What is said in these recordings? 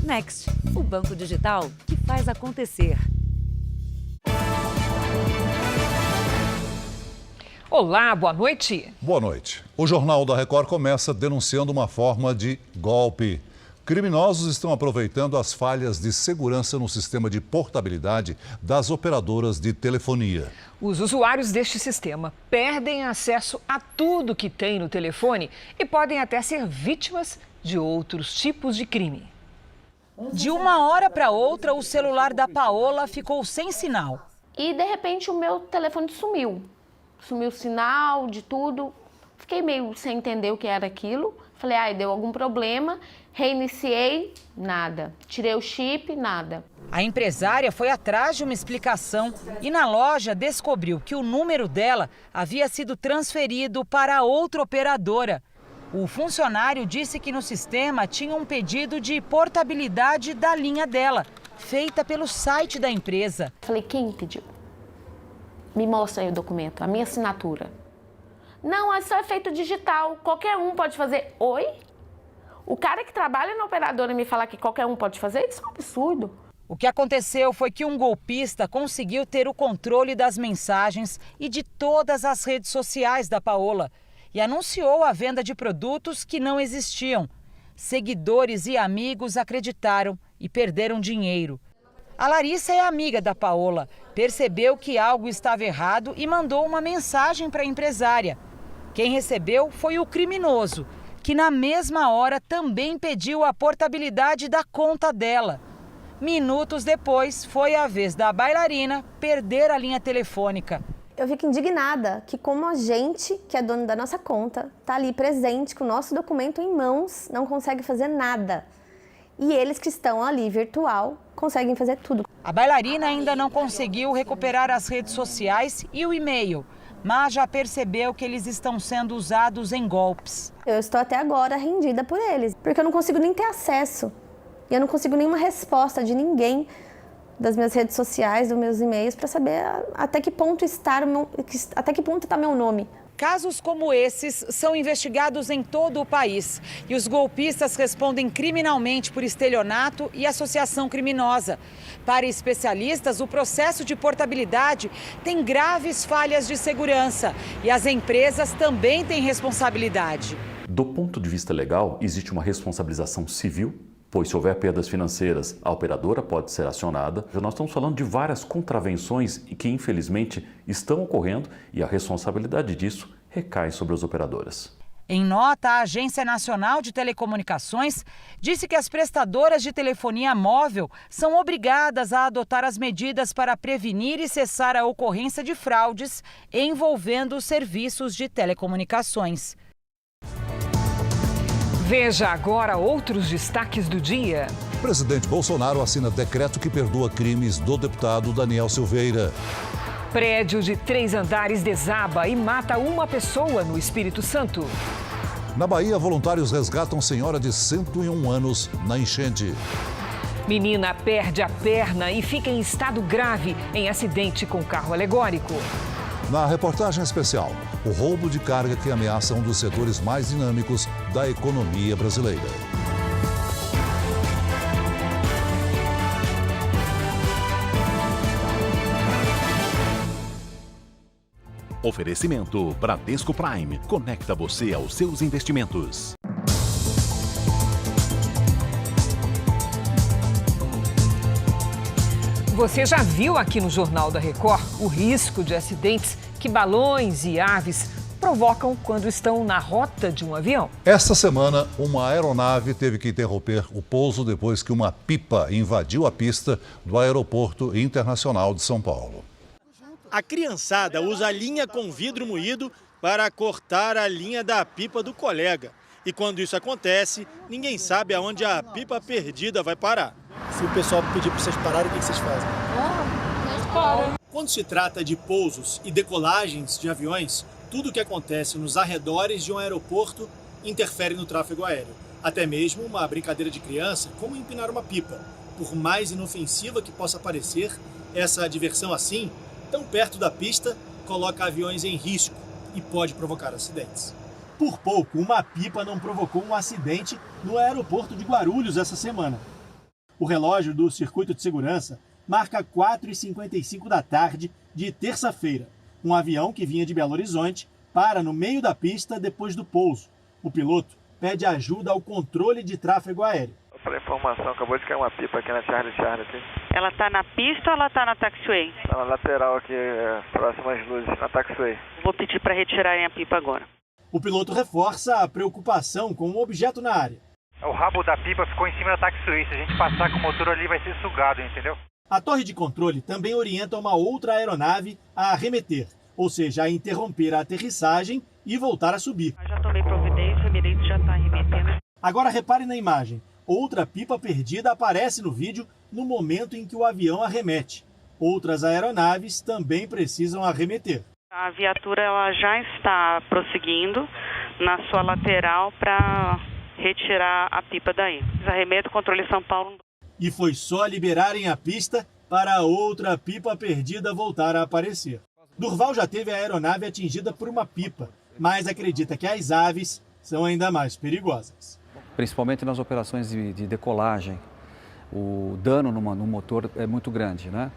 Next, o banco digital que faz acontecer. Olá, boa noite. Boa noite. O Jornal da Record começa denunciando uma forma de golpe. Criminosos estão aproveitando as falhas de segurança no sistema de portabilidade das operadoras de telefonia. Os usuários deste sistema perdem acesso a tudo que tem no telefone e podem até ser vítimas de outros tipos de crime. De uma hora para outra, o celular da Paola ficou sem sinal. E, de repente, o meu telefone sumiu. Sumiu o sinal de tudo. Fiquei meio sem entender o que era aquilo. Falei, deu algum problema. Reiniciei, nada. Tirei o chip, nada. A empresária foi atrás de uma explicação e na loja descobriu que o número dela havia sido transferido para outra operadora. O funcionário disse que no sistema tinha um pedido de portabilidade da linha dela, feita pelo site da empresa. Falei, quem pediu? Me mostra aí o documento, a minha assinatura. Não, isso é feito digital, qualquer um pode fazer. Oi? O cara que trabalha na operadora me falar que qualquer um pode fazer, isso é um absurdo. O que aconteceu foi que um golpista conseguiu ter o controle das mensagens e de todas as redes sociais da Paola e anunciou a venda de produtos que não existiam. Seguidores e amigos acreditaram e perderam dinheiro. A Larissa é amiga da Paola, percebeu que algo estava errado e mandou uma mensagem para a empresária. Quem recebeu foi o criminoso, que na mesma hora também pediu a portabilidade da conta dela. Minutos depois, foi a vez da bailarina perder a linha telefônica. Eu fico indignada que como a gente, que é dono da nossa conta, está ali presente com o nosso documento em mãos, não consegue fazer nada. E eles que estão ali virtual conseguem fazer tudo. A bailarina ainda não conseguiu recuperar as redes sociais e o e-mail, mas já percebeu que eles estão sendo usados em golpes. Eu estou até agora rendida por eles, porque eu não consigo nem ter acesso. E eu não consigo nenhuma resposta de ninguém das minhas redes sociais, dos meus e-mails, para saber até que ponto está meu nome. Casos como esses são investigados em todo o país e os golpistas respondem criminalmente por estelionato e associação criminosa. Para especialistas, o processo de portabilidade tem graves falhas de segurança e as empresas também têm responsabilidade. Do ponto de vista legal, existe uma responsabilização civil, pois se houver perdas financeiras, a operadora pode ser acionada. Nós estamos falando de várias contravenções que, infelizmente, estão ocorrendo e a responsabilidade disso recai sobre as operadoras. Em nota, a Agência Nacional de Telecomunicações disse que as prestadoras de telefonia móvel são obrigadas a adotar as medidas para prevenir e cessar a ocorrência de fraudes envolvendo os serviços de telecomunicações. Veja agora outros destaques do dia. O presidente Bolsonaro assina decreto que perdoa crimes do deputado Daniel Silveira. Prédio de 3 andares desaba e mata uma pessoa no Espírito Santo. Na Bahia, voluntários resgatam senhora de 101 anos na enchente. Menina perde a perna e fica em estado grave em acidente com carro alegórico. Na reportagem especial, o roubo de carga que ameaça um dos setores mais dinâmicos da economia brasileira. Oferecimento Bradesco Prime. Conecta você aos seus investimentos. Você já viu aqui no Jornal da Record o risco de acidentes que balões e aves provocam quando estão na rota de um avião? Esta semana, uma aeronave teve que interromper o pouso depois que uma pipa invadiu a pista do Aeroporto Internacional de São Paulo. A criançada usa a linha com vidro moído para cortar a linha da pipa do colega. E quando isso acontece, ninguém sabe aonde a pipa perdida vai parar. Se o pessoal pedir para vocês pararem, o que vocês fazem? Quando se trata de pousos e decolagens de aviões, tudo o que acontece nos arredores de um aeroporto interfere no tráfego aéreo. Até mesmo uma brincadeira de criança, como empinar uma pipa. Por mais inofensiva que possa parecer, essa diversão assim, tão perto da pista, coloca aviões em risco e pode provocar acidentes. Por pouco, uma pipa não provocou um acidente no aeroporto de Guarulhos essa semana. O relógio do circuito de segurança marca 4h55 da tarde de terça-feira. Um avião que vinha de Belo Horizonte para no meio da pista depois do pouso. O piloto pede ajuda ao controle de tráfego aéreo. Para informação, acabou de cair uma pipa aqui na Charlie aqui. Ela está na pista ou ela está na taxiway? Está na lateral aqui, próxima às luzes, na taxiway. Vou pedir para retirarem a pipa agora. O piloto reforça a preocupação com um objeto na área. O rabo da pipa ficou em cima da taxiway. Se a gente passar com o motor ali, vai ser sugado, entendeu? A torre de controle também orienta uma outra aeronave a arremeter, ou seja, a interromper a aterrissagem e voltar a subir. Eu já tomei providência, o Emirates já está arremetendo. Agora repare na imagem. Outra pipa perdida aparece no vídeo no momento em que o avião arremete. Outras aeronaves também precisam arremeter. A viatura ela já está prosseguindo na sua lateral para retirar a pipa daí. Arremeto, controle São Paulo. E foi só liberarem a pista para outra pipa perdida voltar a aparecer. Durval já teve a aeronave atingida por uma pipa, mas acredita que as aves são ainda mais perigosas. Principalmente nas operações de decolagem, o dano no motor é muito grande, né?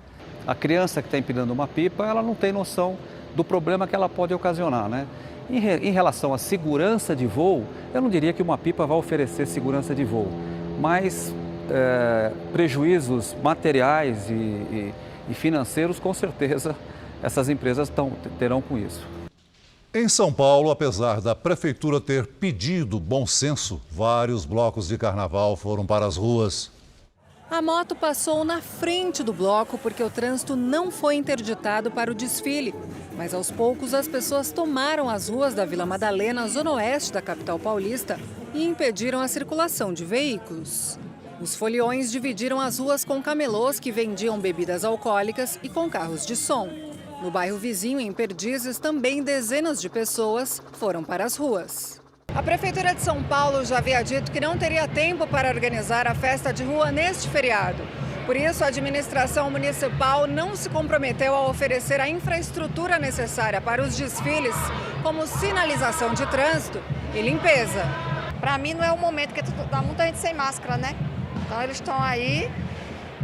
A criança que está empilhando uma pipa, ela não tem noção do problema que ela pode ocasionar, né? Em relação à segurança de voo, eu não diria que uma pipa vai oferecer segurança de voo, mas prejuízos materiais e financeiros, com certeza, essas empresas terão com isso. Em São Paulo, apesar da prefeitura ter pedido bom senso, vários blocos de carnaval foram para as ruas. A moto passou na frente do bloco porque o trânsito não foi interditado para o desfile. Mas aos poucos as pessoas tomaram as ruas da Vila Madalena, zona oeste da capital paulista, e impediram a circulação de veículos. Os foliões dividiram as ruas com camelôs que vendiam bebidas alcoólicas e com carros de som. No bairro vizinho, em Perdizes, também dezenas de pessoas foram para as ruas. A Prefeitura de São Paulo já havia dito que não teria tempo para organizar a festa de rua neste feriado. Por isso, a administração municipal não se comprometeu a oferecer a infraestrutura necessária para os desfiles, como sinalização de trânsito e limpeza. Para mim não é o momento, porque tá muita gente sem máscara, né? Então eles estão aí,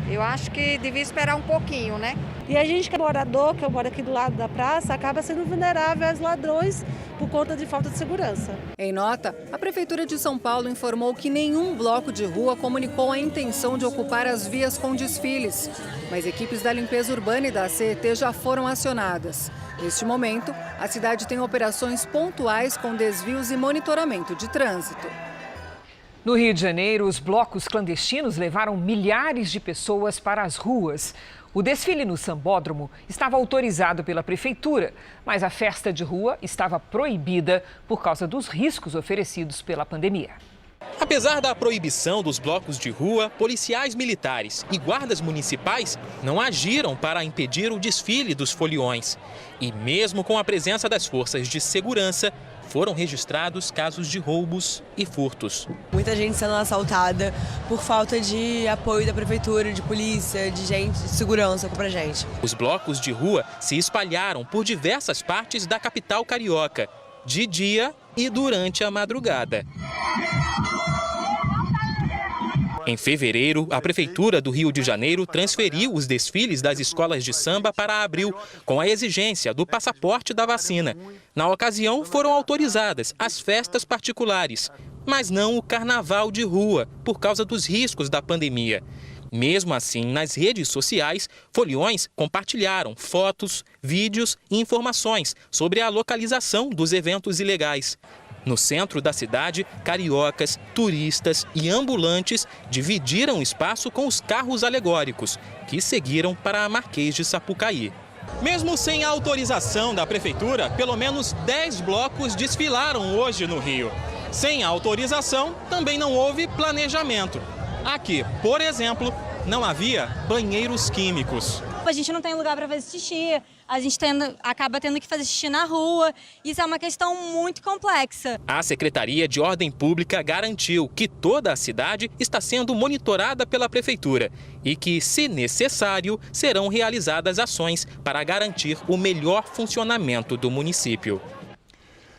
eu acho que devia esperar um pouquinho, né? E a gente que é morador, que eu moro aqui do lado da praça, acaba sendo vulnerável aos ladrões por conta de falta de segurança. Em nota, a Prefeitura de São Paulo informou que nenhum bloco de rua comunicou a intenção de ocupar as vias com desfiles. Mas equipes da limpeza urbana e da CET já foram acionadas. Neste momento, a cidade tem operações pontuais com desvios e monitoramento de trânsito. No Rio de Janeiro, os blocos clandestinos levaram milhares de pessoas para as ruas. O desfile no Sambódromo estava autorizado pela prefeitura, mas a festa de rua estava proibida por causa dos riscos oferecidos pela pandemia. Apesar da proibição dos blocos de rua, policiais militares e guardas municipais não agiram para impedir o desfile dos foliões. E mesmo com a presença das forças de segurança, foram registrados casos de roubos e furtos. Muita gente sendo assaltada por falta de apoio da prefeitura, de polícia, de gente, de segurança pra gente. Os blocos de rua se espalharam por diversas partes da capital carioca, de dia e durante a madrugada. Em fevereiro, a Prefeitura do Rio de Janeiro transferiu os desfiles das escolas de samba para abril, com a exigência do passaporte da vacina. Na ocasião, foram autorizadas as festas particulares, mas não o carnaval de rua, por causa dos riscos da pandemia. Mesmo assim, nas redes sociais, foliões compartilharam fotos, vídeos e informações sobre a localização dos eventos ilegais. No centro da cidade, cariocas, turistas e ambulantes dividiram espaço com os carros alegóricos, que seguiram para a Marquês de Sapucaí. Mesmo sem a autorização da prefeitura, pelo menos 10 blocos desfilaram hoje no Rio. Sem a autorização, também não houve planejamento. Aqui, por exemplo, não havia banheiros químicos. A gente não tem lugar para fazer xixi, a gente acaba tendo que fazer xixi na rua. Isso é uma questão muito complexa. A Secretaria de Ordem Pública garantiu que toda a cidade está sendo monitorada pela Prefeitura e que, se necessário, serão realizadas ações para garantir o melhor funcionamento do município.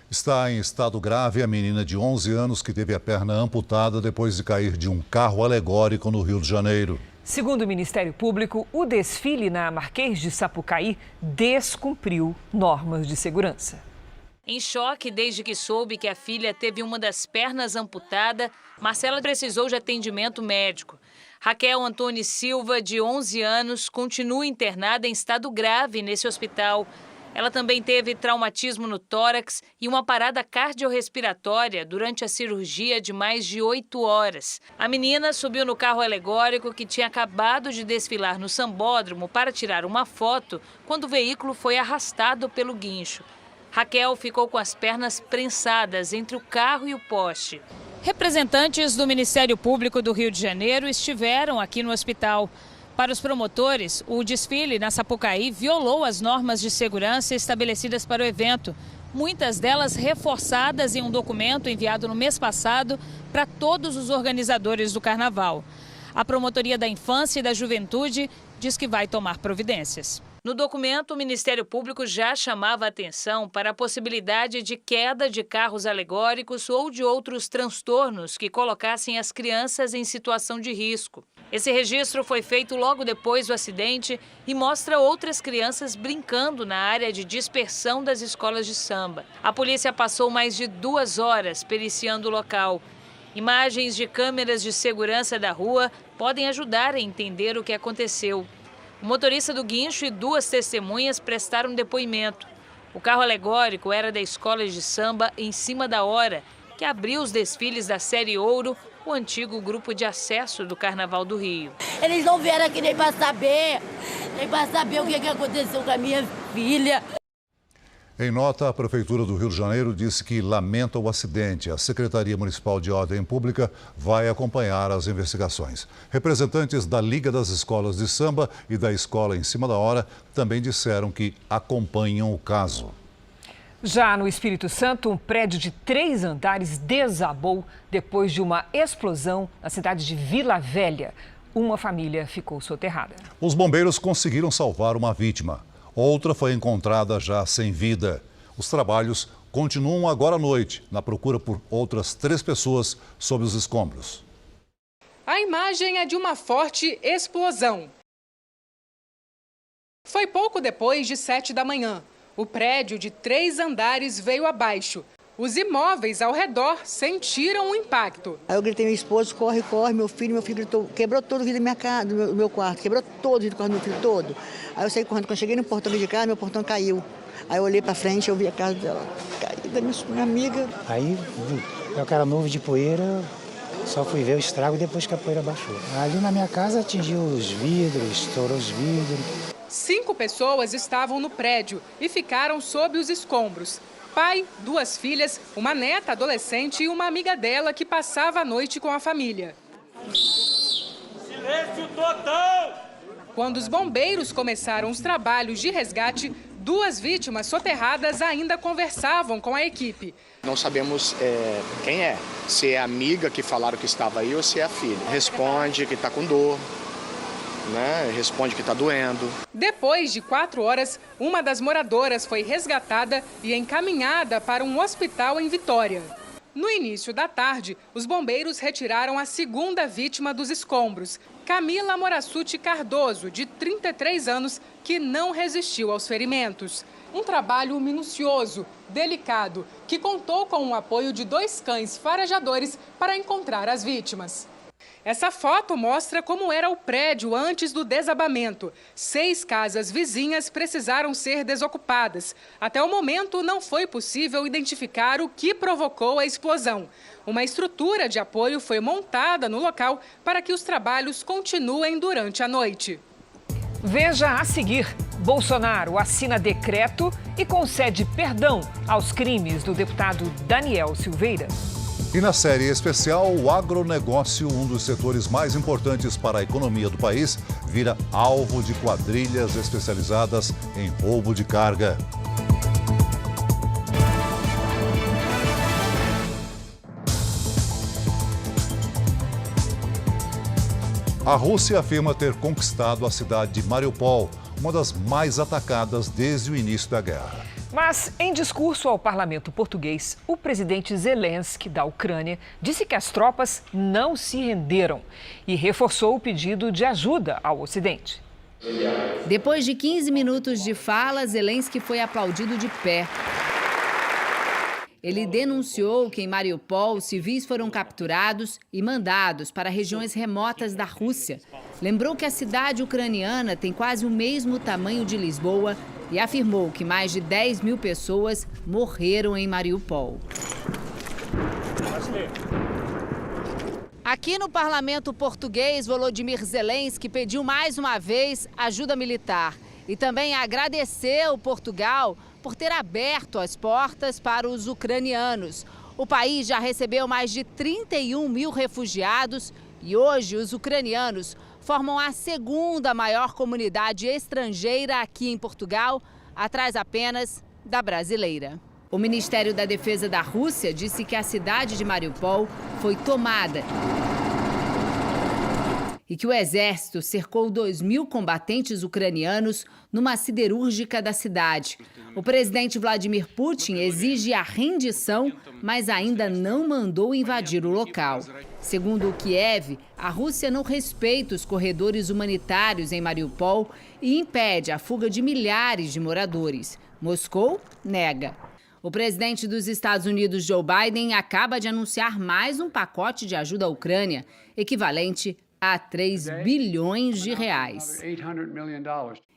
Está em estado grave a menina de 11 anos que teve a perna amputada depois de cair de um carro alegórico no Rio de Janeiro. Segundo o Ministério Público, o desfile na Marquês de Sapucaí descumpriu normas de segurança. Em choque desde que soube que a filha teve uma das pernas amputada, Marcela precisou de atendimento médico. Raquel Antônio Silva, de 11 anos, continua internada em estado grave nesse hospital. Ela também teve traumatismo no tórax e uma parada cardiorrespiratória durante a cirurgia de mais de 8 horas. A menina subiu no carro alegórico que tinha acabado de desfilar no Sambódromo para tirar uma foto quando o veículo foi arrastado pelo guincho. Raquel ficou com as pernas prensadas entre o carro e o poste. Representantes do Ministério Público do Rio de Janeiro estiveram aqui no hospital. Para os promotores, o desfile na Sapucaí violou as normas de segurança estabelecidas para o evento, muitas delas reforçadas em um documento enviado no mês passado para todos os organizadores do carnaval. A Promotoria da Infância e da Juventude diz que vai tomar providências. No documento, o Ministério Público já chamava a atenção para a possibilidade de queda de carros alegóricos ou de outros transtornos que colocassem as crianças em situação de risco. Esse registro foi feito logo depois do acidente e mostra outras crianças brincando na área de dispersão das escolas de samba. A polícia passou mais de 2 horas periciando o local. Imagens de câmeras de segurança da rua podem ajudar a entender o que aconteceu. O motorista do guincho e 2 testemunhas prestaram depoimento. O carro alegórico era da escola de samba Em Cima da Hora, que abriu os desfiles da Série Ouro, o antigo grupo de acesso do Carnaval do Rio. Eles não vieram aqui nem para saber o que aconteceu com a minha filha. Em nota, a Prefeitura do Rio de Janeiro disse que lamenta o acidente. A Secretaria Municipal de Ordem Pública vai acompanhar as investigações. Representantes da Liga das Escolas de Samba e da Escola Em Cima da Hora também disseram que acompanham o caso. Já no Espírito Santo, um prédio de 3 andares desabou depois de uma explosão na cidade de Vila Velha. Uma família ficou soterrada. Os bombeiros conseguiram salvar uma vítima. Outra foi encontrada já sem vida. Os trabalhos continuam agora à noite, na procura por outras 3 pessoas sob os escombros. A imagem é de uma forte explosão. Foi pouco depois de 7 da manhã. O prédio de 3 andares veio abaixo. Os imóveis ao redor sentiram o impacto. Aí eu gritei, meu esposo, corre, corre, meu filho gritou, quebrou todo o vidro da minha casa, do meu quarto, quebrou todo o vidro do quarto do meu filho, todo. Aí eu saí correndo, quando eu cheguei no portão de casa, meu portão caiu. Aí eu olhei pra frente, eu vi a casa dela caída, minha amiga. Aí, aquela nuvem de poeira, só fui ver o estrago depois que a poeira baixou. Ali na minha casa atingiu os vidros, estourou os vidros. 5 pessoas estavam no prédio e ficaram sob os escombros. Pai, 2 filhas, uma neta adolescente e uma amiga dela que passava a noite com a família. Silêncio total! Quando os bombeiros começaram os trabalhos de resgate, 2 vítimas soterradas ainda conversavam com a equipe. Não sabemos quem é, se é a amiga que falaram que estava aí ou se é a filha. Responde que está com dor. Responde que está doendo. Depois de 4 horas, uma das moradoras foi resgatada e encaminhada para um hospital em Vitória. No início da tarde, os bombeiros retiraram a 2ª vítima dos escombros, Camila Morassuti Cardoso, de 33 anos, que não resistiu aos ferimentos. Um trabalho minucioso, delicado, que contou com o apoio de 2 cães farejadores para encontrar as vítimas. Essa foto mostra como era o prédio antes do desabamento. 6 casas vizinhas precisaram ser desocupadas. Até o momento, não foi possível identificar o que provocou a explosão. Uma estrutura de apoio foi montada no local para que os trabalhos continuem durante a noite. Veja a seguir. Bolsonaro assina decreto e concede perdão aos crimes do deputado Daniel Silveira. E na série especial, o agronegócio, um dos setores mais importantes para a economia do país, vira alvo de quadrilhas especializadas em roubo de carga. A Rússia afirma ter conquistado a cidade de Mariupol, uma das mais atacadas desde o início da guerra. Mas, em discurso ao parlamento português, o presidente Zelensky, da Ucrânia, disse que as tropas não se renderam e reforçou o pedido de ajuda ao Ocidente. Depois de 15 minutos de fala, Zelensky foi aplaudido de pé. Ele denunciou que em Mariupol civis foram capturados e mandados para regiões remotas da Rússia. Lembrou que a cidade ucraniana tem quase o mesmo tamanho de Lisboa e afirmou que mais de 10 mil pessoas morreram em Mariupol. Aqui no parlamento português, Volodymyr Zelensky pediu mais uma vez ajuda militar e também agradeceu Portugal por ter aberto as portas para os ucranianos. O país já recebeu mais de 31 mil refugiados e hoje os ucranianos formam a segunda maior comunidade estrangeira aqui em Portugal, atrás apenas da brasileira. O Ministério da Defesa da Rússia disse que a cidade de Mariupol foi tomada e que o exército cercou 2.000 combatentes ucranianos numa siderúrgica da cidade. O presidente Vladimir Putin exige a rendição, mas ainda não mandou invadir o local. Segundo o Kiev, a Rússia não respeita os corredores humanitários em Mariupol e impede a fuga de milhares de moradores. Moscou nega. O presidente dos Estados Unidos, Joe Biden, acaba de anunciar mais um pacote de ajuda à Ucrânia, equivalente a 3 bilhões de reais.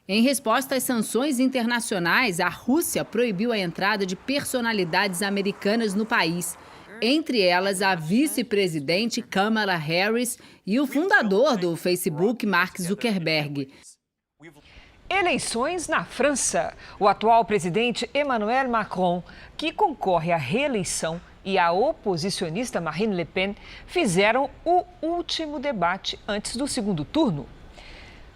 Em resposta às sanções internacionais, a Rússia proibiu a entrada de personalidades americanas no país, entre elas a vice-presidente Kamala Harris e o fundador do Facebook, Mark Zuckerberg. Eleições na França. O atual presidente Emmanuel Macron, que concorre à reeleição, e a oposicionista Marine Le Pen fizeram o último debate antes do segundo turno.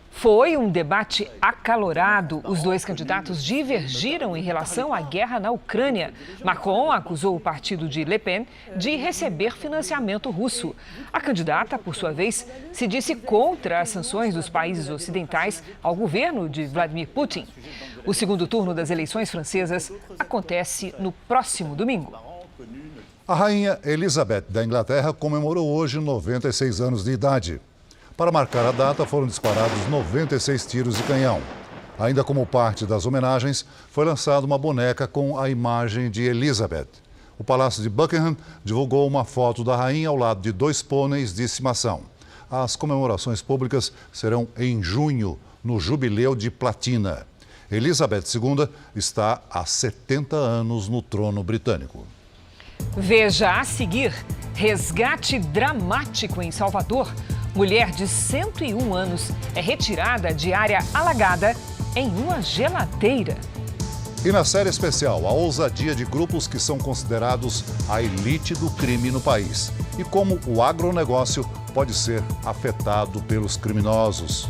Foi um debate acalorado. Os dois candidatos divergiram em relação à guerra na Ucrânia. Macron acusou o partido de Le Pen de receber financiamento russo. A candidata, por sua vez, se disse contra as sanções dos países ocidentais ao governo de Vladimir Putin. O segundo turno das eleições francesas acontece no próximo domingo. A rainha Elizabeth da Inglaterra comemorou hoje 96 anos de idade. Para marcar a data, foram disparados 96 tiros de canhão. Ainda como parte das homenagens, foi lançada uma boneca com a imagem de Elizabeth. O Palácio de Buckingham divulgou uma foto da rainha ao lado de 2 pôneis de estimação. As comemorações públicas serão em junho, no Jubileu de Platina. Elizabeth II está há 70 anos no trono britânico. Veja a seguir: resgate dramático em Salvador. Mulher de 101 anos é retirada de área alagada em uma geladeira. E na série especial, a ousadia de grupos que são considerados a elite do crime no país. E como o agronegócio pode ser afetado pelos criminosos.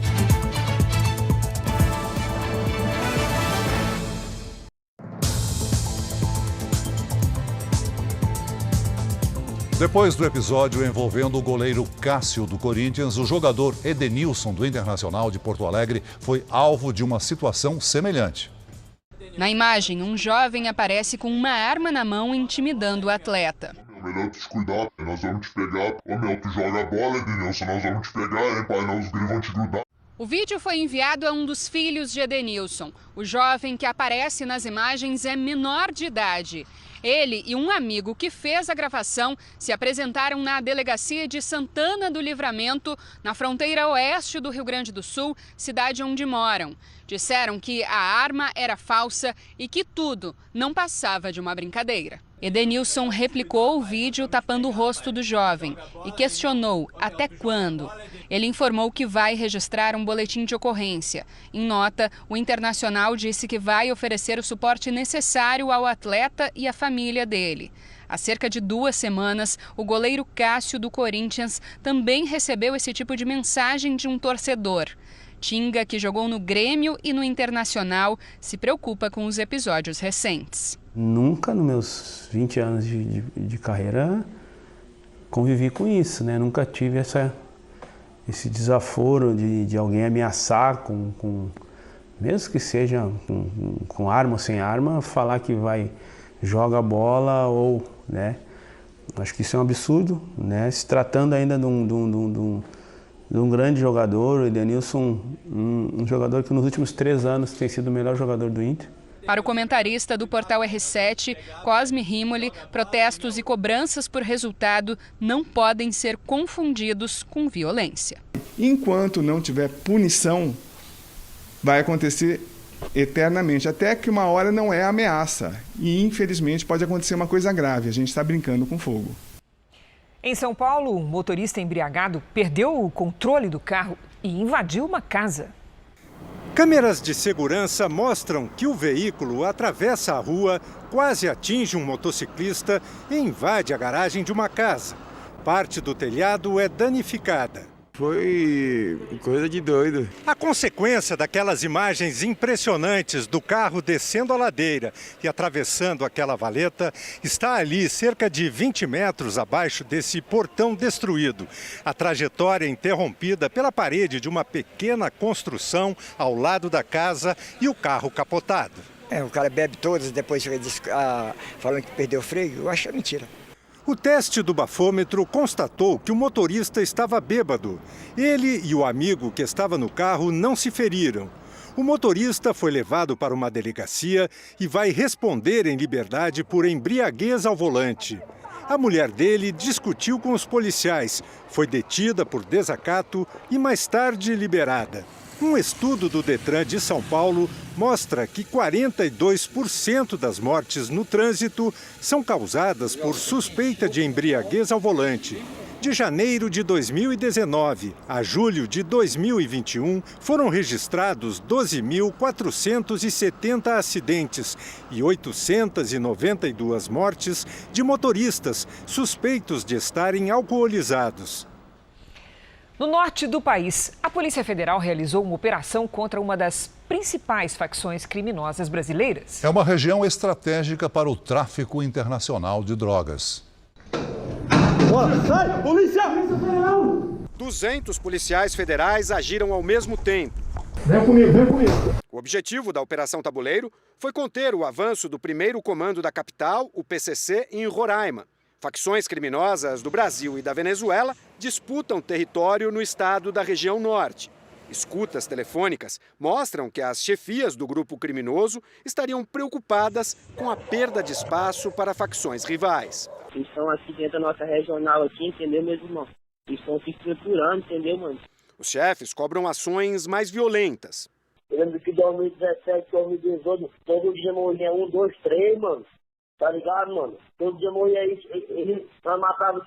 Depois do episódio envolvendo o goleiro Cássio do Corinthians, o jogador Edenilson do Internacional de Porto Alegre foi alvo de uma situação semelhante. Na imagem, um jovem aparece com uma arma na mão intimidando o atleta. Melhor tu se cuidar, nós vamos te pegar. Ô meu, tu joga a bola, Edenilson, nós vamos te pegar, hein, pai, nós vamos te grudar. O vídeo foi enviado a um dos filhos de Edenilson. O jovem que aparece nas imagens é menor de idade. Ele e um amigo que fez a gravação se apresentaram na delegacia de Santana do Livramento, na fronteira oeste do Rio Grande do Sul, cidade onde moram. Disseram que a arma era falsa e que tudo não passava de uma brincadeira. Edenilson replicou o vídeo tapando o rosto do jovem e questionou até quando. Ele informou que vai registrar um boletim de ocorrência. Em nota, o Internacional disse que vai oferecer o suporte necessário ao atleta e à família dele. Há cerca de 2 semanas, o goleiro Cássio do Corinthians também recebeu esse tipo de mensagem de um torcedor. Tinga, que jogou no Grêmio e no Internacional, se preocupa com os episódios recentes. Nunca, nos meus 20 anos de carreira, convivi com isso, né? Nunca tive esse desaforo de alguém ameaçar com mesmo que seja com arma ou sem arma, falar que joga bola ou, né? Acho que isso é um absurdo, né? Se tratando ainda de um grande jogador, o Edenilson, um jogador que nos últimos 3 anos tem sido o melhor jogador do Inter. Para o comentarista do portal R7, Cosme Rimoli, protestos e cobranças por resultado não podem ser confundidos com violência. Enquanto não tiver punição, vai acontecer eternamente, até que uma hora não é ameaça. E, infelizmente, pode acontecer uma coisa grave, a gente está brincando com fogo. Em São Paulo, um motorista embriagado perdeu o controle do carro e invadiu uma casa. Câmeras de segurança mostram que o veículo atravessa a rua, quase atinge um motociclista e invade a garagem de uma casa. Parte do telhado é danificada. Foi coisa de doido. A consequência daquelas imagens impressionantes do carro descendo a ladeira e atravessando aquela valeta está ali, cerca de 20 metros abaixo desse portão destruído. A trajetória interrompida pela parede de uma pequena construção ao lado da casa e o carro capotado. O cara bebe todas, depois fica falando que perdeu o freio. Eu acho mentira. O teste do bafômetro constatou que o motorista estava bêbado. Ele e o amigo que estava no carro não se feriram. O motorista foi levado para uma delegacia e vai responder em liberdade por embriaguez ao volante. A mulher dele discutiu com os policiais, foi detida por desacato e mais tarde liberada. Um estudo do Detran de São Paulo mostra que 42% das mortes no trânsito são causadas por suspeita de embriaguez ao volante. De janeiro de 2019 a julho de 2021, foram registrados 12.470 acidentes e 892 mortes de motoristas suspeitos de estarem alcoolizados. No norte do país, a Polícia Federal realizou uma operação contra uma das principais facções criminosas brasileiras. É uma região estratégica para o tráfico internacional de drogas. Sai, polícia! 200 policiais federais agiram ao mesmo tempo. Vem comigo, vem comigo. O objetivo da Operação Tabuleiro foi conter o avanço do primeiro comando da capital, o PCC, em Roraima. Facções criminosas do Brasil e da Venezuela disputam território no estado da região norte. Escutas telefônicas mostram que as chefias do grupo criminoso estariam preocupadas com a perda de espaço para facções rivais. Eles estão aqui dentro da nossa regional aqui, entendeu, meus irmãos? Eles estão se estruturando, entendeu, mano? Os chefes cobram ações mais violentas. Eu lembro que em 2017, 2018, todo dia morria 1, 2, 3, mano. Tá ligado, mano? Todo dia morria ele matava,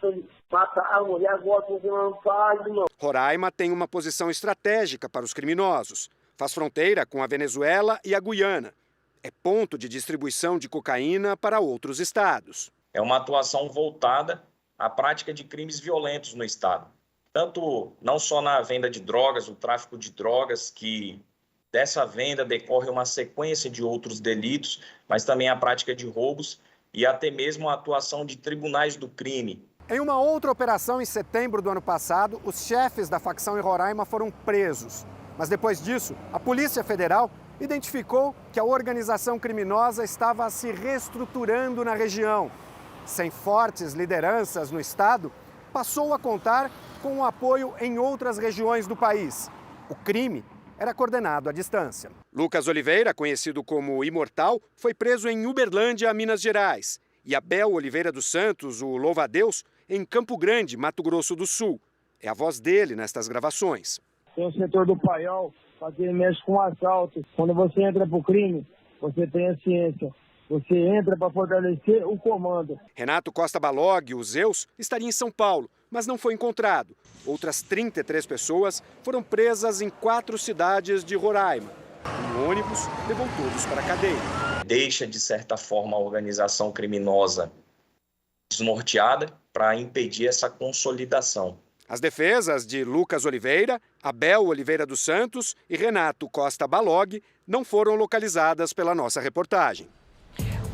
mulher agora não faz, mano. Roraima tem uma posição estratégica para os criminosos. Faz fronteira com a Venezuela e a Guiana. É ponto de distribuição de cocaína para outros estados. É uma atuação voltada à prática de crimes violentos no estado. Tanto não só na venda de drogas, o tráfico de drogas, que dessa venda decorre uma sequência de outros delitos, mas também a prática de roubos e até mesmo a atuação de tribunais do crime. Em uma outra operação em setembro do ano passado, os chefes da facção em Roraima foram presos. Mas depois disso, a Polícia Federal identificou que a organização criminosa estava se reestruturando na região. Sem fortes lideranças no estado, passou a contar com o apoio em outras regiões do país. O crime era coordenado à distância. Lucas Oliveira, conhecido como Imortal, foi preso em Uberlândia, Minas Gerais. E Abel Oliveira dos Santos, o Louva-a-Deus, em Campo Grande, Mato Grosso do Sul. É a voz dele nestas gravações. Tem o setor do paiol, que mexe com assalto. Quando você entra para o crime, você tem a ciência. Você entra para fortalecer o comando. Renato Costa Balog, o Zeus, estaria em São Paulo, mas não foi encontrado. Outras 33 pessoas foram presas em 4 cidades de Roraima. Um ônibus levou todos para a cadeia. Deixa, de certa forma, a organização criminosa desnorteada para impedir essa consolidação. As defesas de Lucas Oliveira, Abel Oliveira dos Santos e Renato Costa Balog não foram localizadas pela nossa reportagem.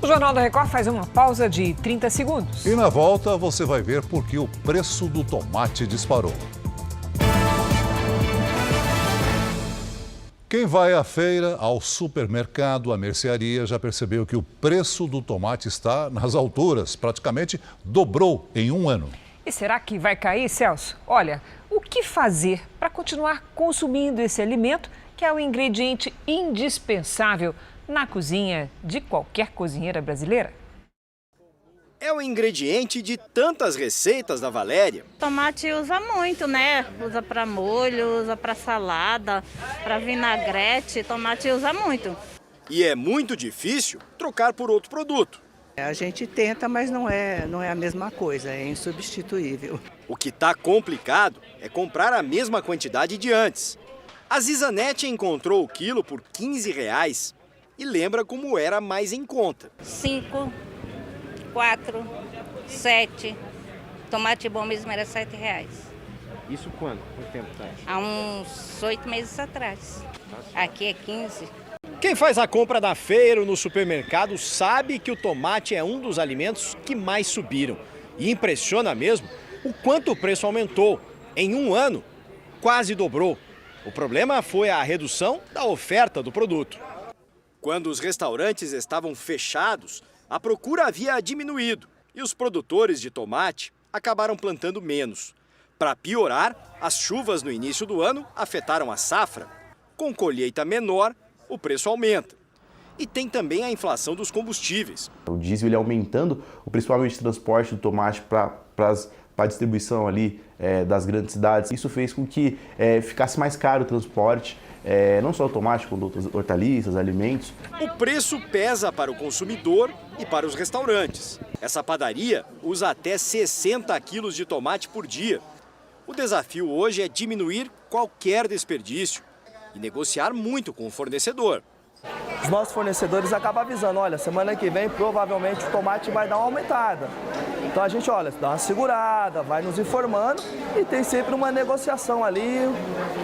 O Jornal da Record faz uma pausa de 30 segundos. E na volta você vai ver por que o preço do tomate disparou. Quem vai à feira, ao supermercado, à mercearia, já percebeu que o preço do tomate está nas alturas. Praticamente dobrou em um ano. E será que vai cair, Celso? Olha, o que fazer para continuar consumindo esse alimento, que é o ingrediente indispensável na cozinha de qualquer cozinheira brasileira? É o ingrediente de tantas receitas da Valéria. Tomate usa muito, né? Usa para molho, usa para salada, para vinagrete. Tomate usa muito. E é muito difícil trocar por outro produto. A gente tenta, mas não é a mesma coisa, é insubstituível. O que está complicado é comprar a mesma quantidade de antes. A Zizanete encontrou o quilo por R$15 e lembra como era mais em conta. 5, 4, 7. Tomate bom mesmo era R$7. Isso quando? Quanto tempo tá? Há uns 8 meses atrás. Aqui é 15. Quem faz a compra na feira ou no supermercado sabe que o tomate é um dos alimentos que mais subiram. E impressiona mesmo o quanto o preço aumentou. Em um ano, quase dobrou. O problema foi a redução da oferta do produto. Quando os restaurantes estavam fechados, a procura havia diminuído e os produtores de tomate acabaram plantando menos. Para piorar, as chuvas no início do ano afetaram a safra. Com colheita menor, o preço aumenta. E tem também a inflação dos combustíveis. O diesel ele aumentando, principalmente o transporte do tomate para a distribuição ali das grandes cidades. Isso fez com que ficasse mais caro o transporte. Não só o tomate, como outras hortaliças, alimentos. O preço pesa para o consumidor e para os restaurantes. Essa padaria usa até 60 quilos de tomate por dia. O desafio hoje é diminuir qualquer desperdício e negociar muito com o fornecedor. Os nossos fornecedores acabam avisando, olha, semana que vem provavelmente o tomate vai dar uma aumentada. Então a gente, olha, dá uma segurada, vai nos informando e tem sempre uma negociação ali,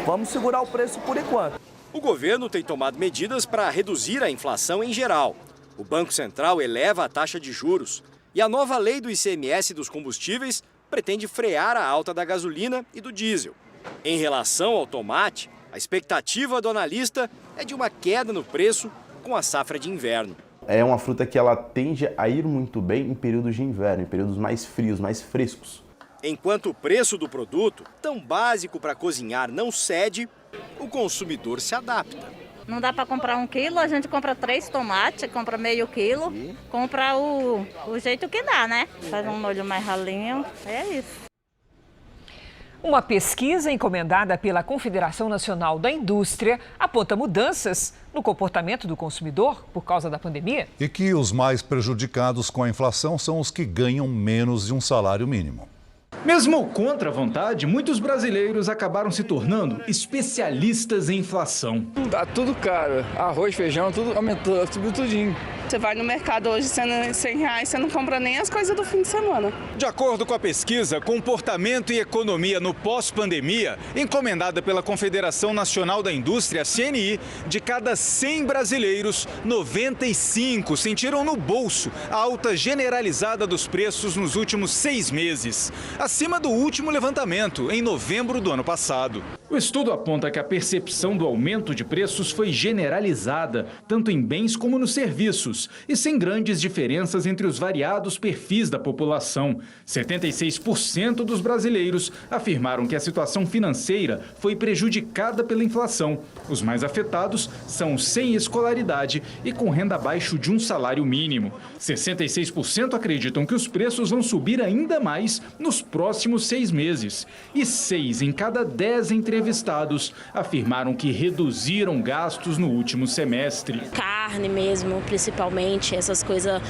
vamos segurar o preço por enquanto. O governo tem tomado medidas para reduzir a inflação em geral. O Banco Central eleva a taxa de juros e a nova lei do ICMS dos combustíveis pretende frear a alta da gasolina e do diesel. Em relação ao tomate, a expectativa do analista é de uma queda no preço com a safra de inverno. É uma fruta que ela tende a ir muito bem em períodos de inverno, em períodos mais frios, mais frescos. Enquanto o preço do produto, tão básico para cozinhar, não cede, o consumidor se adapta. Não dá para comprar 1 quilo, a gente compra 3 tomates, compra meio quilo, compra o jeito que dá, né? Faz um molho mais ralinho, é isso. Uma pesquisa encomendada pela Confederação Nacional da Indústria aponta mudanças no comportamento do consumidor por causa da pandemia. E que os mais prejudicados com a inflação são os que ganham menos de um salário mínimo. Mesmo contra a vontade, muitos brasileiros acabaram se tornando especialistas em inflação. Tá tudo caro, arroz, feijão, tudo aumentou, subiu tudinho. Você vai no mercado hoje, sendo R$100, você não compra nem as coisas do fim de semana. De acordo com a pesquisa Comportamento e Economia no Pós-Pandemia, encomendada pela Confederação Nacional da Indústria, CNI, de cada 100 brasileiros, 95 sentiram no bolso a alta generalizada dos preços nos últimos 6 meses, acima do último levantamento, em novembro do ano passado. O estudo aponta que a percepção do aumento de preços foi generalizada, tanto em bens como nos serviços, e sem grandes diferenças entre os variados perfis da população. 76% dos brasileiros afirmaram que a situação financeira foi prejudicada pela inflação. Os mais afetados são os sem escolaridade e com renda abaixo de um salário mínimo. 66% acreditam que os preços vão subir ainda mais nos próximos 6 meses. E 6 em cada 10 entrevistados afirmaram que reduziram gastos no último semestre. Carne mesmo, principalmente, essas coisas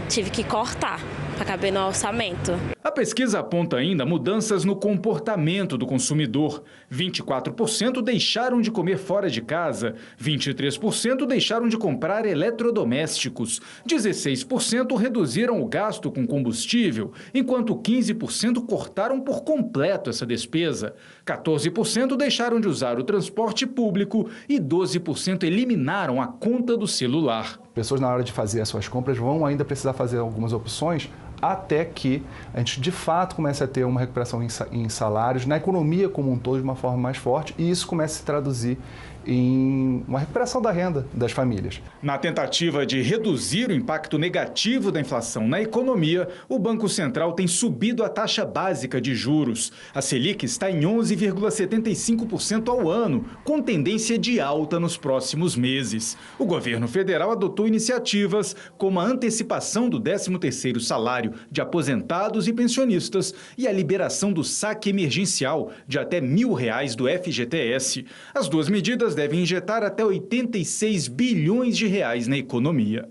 tive que cortar para caber no orçamento. A pesquisa aponta ainda mudanças no comportamento do consumidor. 24% deixaram de comer fora de casa, 23% deixaram de comprar eletrodomésticos, 16% reduziram o gasto com combustível, enquanto 15% cortaram por completo essa despesa, 14% deixaram de usar o transporte público e 12% eliminaram a conta do celular. Pessoas, na hora de fazer as suas compras, vão ainda precisar fazer algumas opções até que a gente, de fato, comece a ter uma recuperação em salários, na economia como um todo, de uma forma mais forte, e isso comece a se traduzir em uma recuperação da renda das famílias. Na tentativa de reduzir o impacto negativo da inflação na economia, o Banco Central tem subido a taxa básica de juros. A Selic está em 11,75% ao ano, com tendência de alta nos próximos meses. O governo federal adotou iniciativas como a antecipação do 13º salário de aposentados e pensionistas e a liberação do saque emergencial de até R$1.000 do FGTS. As duas medidas devem injetar até 86 bilhões de reais na economia.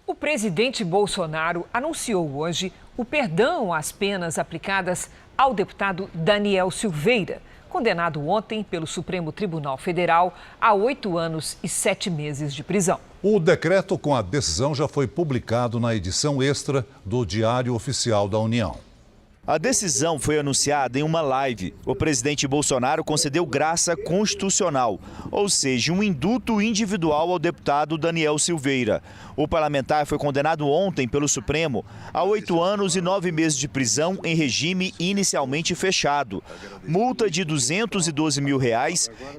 O presidente Bolsonaro anunciou hoje o perdão às penas aplicadas ao deputado Daniel Silveira, condenado ontem pelo Supremo Tribunal Federal a 8 anos e 7 meses de prisão. O decreto com a decisão já foi publicado na edição extra do Diário Oficial da União. A decisão foi anunciada em uma live. O presidente Bolsonaro concedeu graça constitucional, ou seja, um indulto individual ao deputado Daniel Silveira. O parlamentar foi condenado ontem pelo Supremo a 8 anos e 9 meses de prisão em regime inicialmente fechado, multa de R$212 mil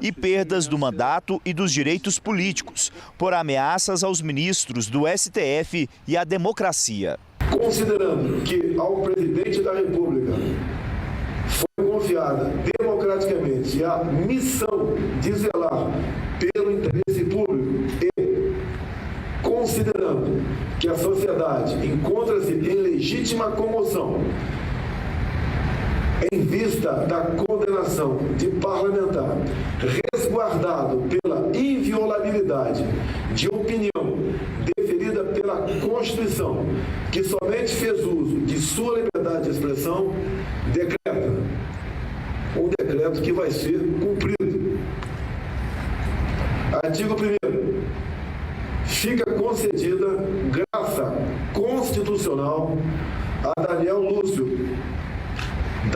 e perdas do mandato e dos direitos políticos por ameaças aos ministros do STF e à democracia. Considerando que ao presidente da República foi confiada democraticamente a missão de zelar pelo interesse público e considerando que a sociedade encontra-se em legítima comoção em vista da condenação de parlamentar resguardado pela inviolabilidade de opinião deferida pela Constituição, que somente fez uso de sua liberdade de expressão, decreta um decreto que vai ser cumprido. Artigo 1º. Fica concedida graça constitucional a Daniel Lúcio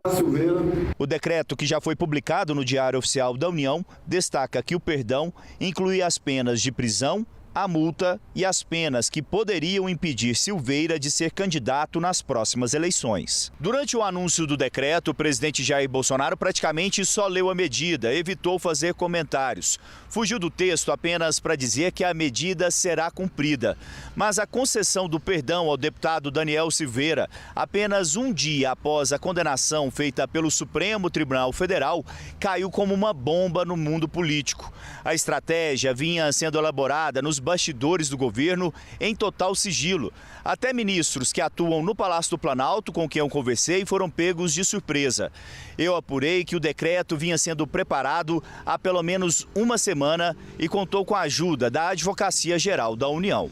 da Silveira. O decreto, que já foi publicado no Diário Oficial da União, destaca que o perdão inclui as penas de prisão, a multa e as penas que poderiam impedir Silveira de ser candidato nas próximas eleições. Durante o anúncio do decreto, o presidente Jair Bolsonaro praticamente só leu a medida, evitou fazer comentários. Fugiu do texto apenas para dizer que a medida será cumprida. Mas a concessão do perdão ao deputado Daniel Silveira, apenas um dia após a condenação feita pelo Supremo Tribunal Federal, caiu como uma bomba no mundo político. A estratégia vinha sendo elaborada nos bastidores do governo em total sigilo. Até ministros que atuam no Palácio do Planalto, com quem eu conversei, foram pegos de surpresa. Eu apurei que o decreto vinha sendo preparado há pelo menos uma semana e contou com a ajuda da Advocacia Geral da União.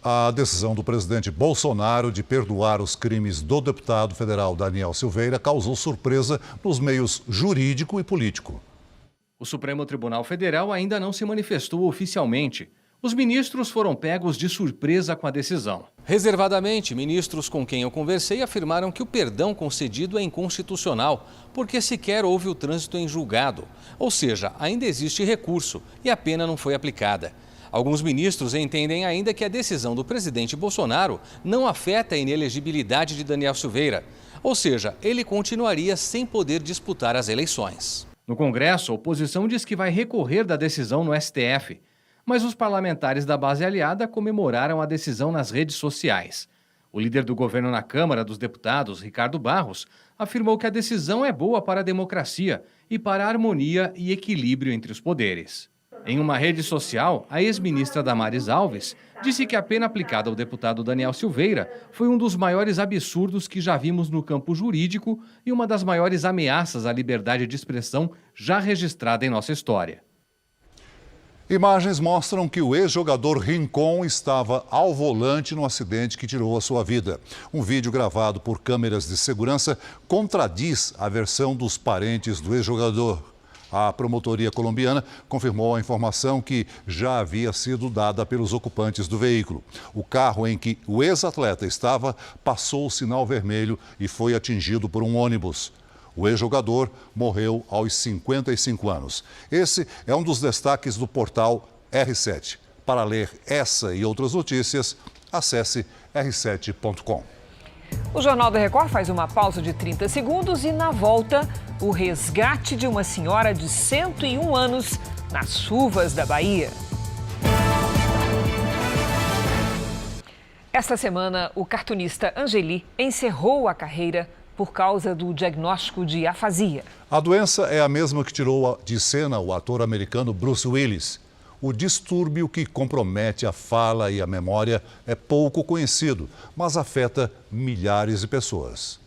A decisão do presidente Bolsonaro de perdoar os crimes do deputado federal Daniel Silveira causou surpresa nos meios jurídico e político. O Supremo Tribunal Federal ainda não se manifestou oficialmente. Os ministros foram pegos de surpresa com a decisão. Reservadamente, ministros com quem eu conversei afirmaram que o perdão concedido é inconstitucional, porque sequer houve o trânsito em julgado. Ou seja, ainda existe recurso e a pena não foi aplicada. Alguns ministros entendem ainda que a decisão do presidente Bolsonaro não afeta a inelegibilidade de Daniel Silveira. Ou seja, ele continuaria sem poder disputar as eleições. No Congresso, a oposição diz que vai recorrer da decisão no STF. Mas os parlamentares da base aliada comemoraram a decisão nas redes sociais. O líder do governo na Câmara dos Deputados, Ricardo Barros, afirmou que a decisão é boa para a democracia e para a harmonia e equilíbrio entre os poderes. Em uma rede social, a ex-ministra Damares Alves disse que a pena aplicada ao deputado Daniel Silveira foi um dos maiores absurdos que já vimos no campo jurídico e uma das maiores ameaças à liberdade de expressão já registrada em nossa história. Imagens mostram que o ex-jogador Rincon estava ao volante no acidente que tirou a sua vida. Um vídeo gravado por câmeras de segurança contradiz a versão dos parentes do ex-jogador. A promotoria colombiana confirmou a informação que já havia sido dada pelos ocupantes do veículo. O carro em que o ex-atleta estava passou o sinal vermelho e foi atingido por um ônibus. O ex-jogador morreu aos 55 anos. Esse é um dos destaques do portal R7. Para ler essa e outras notícias, acesse r7.com. O Jornal da Record faz uma pausa de 30 segundos e, na volta, o resgate de uma senhora de 101 anos nas chuvas da Bahia. Esta semana, o cartunista Angeli encerrou a carreira por causa do diagnóstico de afasia. A doença é a mesma que tirou de cena o ator americano Bruce Willis. O distúrbio que compromete a fala e a memória é pouco conhecido, mas afeta milhares de pessoas.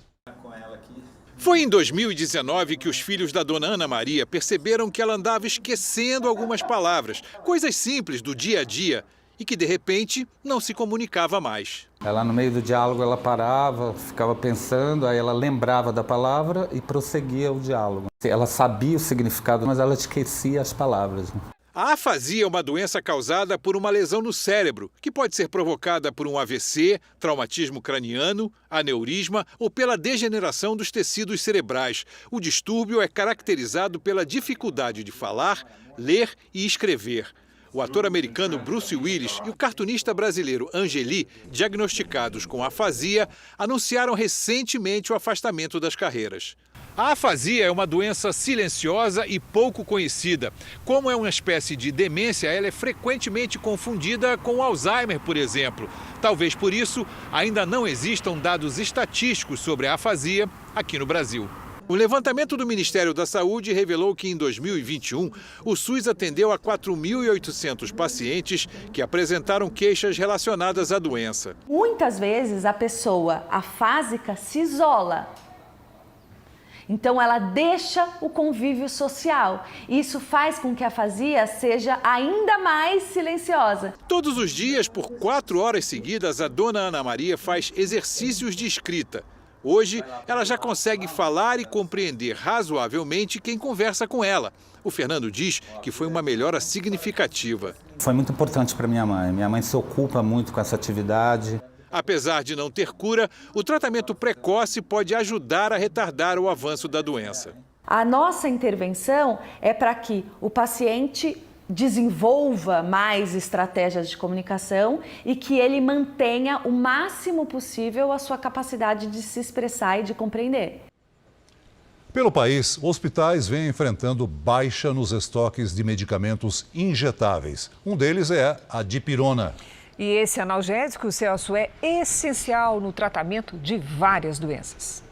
Foi em 2019 que os filhos da dona Ana Maria perceberam que ela andava esquecendo algumas palavras, coisas simples do dia a dia, e que de repente não se comunicava mais. Ela, no meio do diálogo, ela parava, ficava pensando, aí ela lembrava da palavra e prosseguia o diálogo. Ela sabia o significado, mas ela esquecia as palavras. A afasia é uma doença causada por uma lesão no cérebro, que pode ser provocada por um AVC, traumatismo craniano, aneurisma ou pela degeneração dos tecidos cerebrais. O distúrbio é caracterizado pela dificuldade de falar, ler e escrever. O ator americano Bruce Willis e o cartunista brasileiro Angeli, diagnosticados com afasia, anunciaram recentemente o afastamento das carreiras. A afasia é uma doença silenciosa e pouco conhecida. Como é uma espécie de demência, ela é frequentemente confundida com o Alzheimer, por exemplo. Talvez por isso ainda não existam dados estatísticos sobre a afasia aqui no Brasil. O levantamento do Ministério da Saúde revelou que em 2021, o SUS atendeu a 4.800 pacientes que apresentaram queixas relacionadas à doença. Muitas vezes a pessoa afásica se isola. Então ela deixa o convívio social. Isso faz com que a afasia seja ainda mais silenciosa. Todos os dias, por 4 horas seguidas, a dona Ana Maria faz exercícios de escrita. Hoje, ela já consegue falar e compreender razoavelmente quem conversa com ela. O Fernando diz que foi uma melhora significativa. Foi muito importante para minha mãe. Minha mãe se ocupa muito com essa atividade. Apesar de não ter cura, o tratamento precoce pode ajudar a retardar o avanço da doença. A nossa intervenção é para que o paciente desenvolva mais estratégias de comunicação e que ele mantenha o máximo possível a sua capacidade de se expressar e de compreender. Pelo país, hospitais vêm enfrentando baixa nos estoques de medicamentos injetáveis. Um deles é a dipirona. E esse analgésico, Celso, é essencial no tratamento de várias doenças.